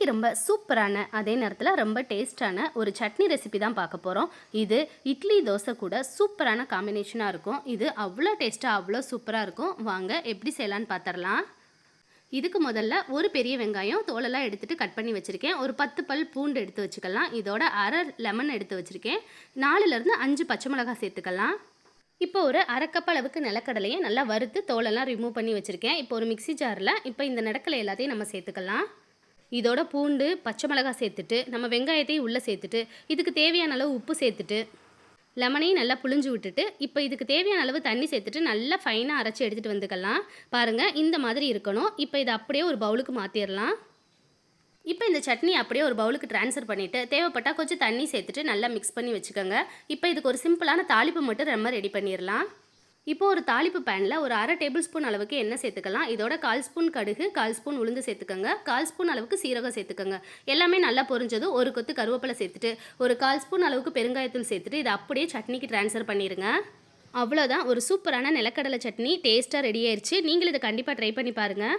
இன்றைக்கி ரொம்ப சூப்பரான அதே நேரத்தில் ரொம்ப டேஸ்டான ஒரு சட்னி ரெசிபி தான் பார்க்க போகிறோம். இது இட்லி தோசை கூட சூப்பரான காம்பினேஷனாக இருக்கும். இது அவ்வளோ டேஸ்ட்டாக அவ்வளோ சூப்பராக இருக்கும். வாங்க எப்படி செய்யலான்னு பார்த்துடலாம். இதுக்கு முதல்ல ஒரு பெரிய வெங்காயம் தோலெல்லாம் எடுத்துகிட்டு கட் பண்ணி வச்சுருக்கேன். ஒரு 10 பல் பூண்டு எடுத்து வச்சுக்கலாம். இதோட அரை லெமன் எடுத்து வச்சுருக்கேன். 4லேருந்து 5 பச்சை மிளகாய் சேர்த்துக்கலாம். இப்போ ஒரு அரை கப் அளவுக்கு நிலக்கடலையை நல்லா வறுத்து தோலெல்லாம் ரிமூவ் பண்ணி வச்சுருக்கேன். இப்போ ஒரு மிக்சி ஜாரில் இப்போ இந்த நிலக்கடலை எல்லாத்தையும் நம்ம சேர்த்துக்கலாம். இதோட பூண்டு பச்சை மிளகாய் சேர்த்துட்டு நம்ம வெங்காயத்தையும் உள்ளே சேர்த்துட்டு இதுக்கு தேவையான அளவு உப்பு சேர்த்துட்டு லெமனையும் நல்லா புழிஞ்சு விட்டுட்டு இப்போ இதுக்கு தேவையான அளவு தண்ணி சேர்த்துட்டு நல்லா ஃபைனாக அரைச்சி எடுத்துகிட்டு வந்துக்கலாம். பாருங்கள், இந்த மாதிரி இருக்கணும். இப்போ இதை அப்படியே ஒரு பவுலுக்கு மாற்றிடலாம். இப்போ இந்த சட்னி அப்படியே ஒரு பவுலுக்கு ட்ரான்ஸ்ஃபர் பண்ணிவிட்டு தேவைப்பட்டால் கொஞ்சம் தண்ணி சேர்த்துட்டு நல்லா மிக்ஸ் பண்ணி வச்சுக்கோங்க. இப்போ இதுக்கு ஒரு சிம்பிளான தாளிப்பு மட்டும் நம்ம ரெடி பண்ணிடலாம். இப்போ ஒரு தாளிப்பு பேனில் ஒரு அரை டேபிள் ஸ்பூன் அளவுக்கு எண்ணெய் சேர்த்துக்கலாம். இதோட 1/4 ஸ்பூன் கடுகு, 1/4 ஸ்பூன் உளுந்து சேர்த்துக்கோங்க. 1/4 ஸ்பூன் அளவுக்கு சீரகம் சேர்த்துக்கோங்க. எல்லாமே நல்லா பொரிஞ்சதும் ஒரு கொத்து கருவேப்பிலை சேர்த்துட்டு ஒரு 1/4 ஸ்பூன் அளவுக்கு பெருங்காயத்தூள் சேர்த்துட்டு இதை அப்படியே சட்னிக்கு ட்ரான்ஸ்ஃபர் பண்ணிடுங்க. அவ்வளோதான், ஒரு சூப்பரான நிலக்கடலை சட்னி டேஸ்ட்டாக ரெடி ஆயிடுச்சு. நீங்களும் இதை கண்டிப்பாக ட்ரை பண்ணி பாருங்கள்.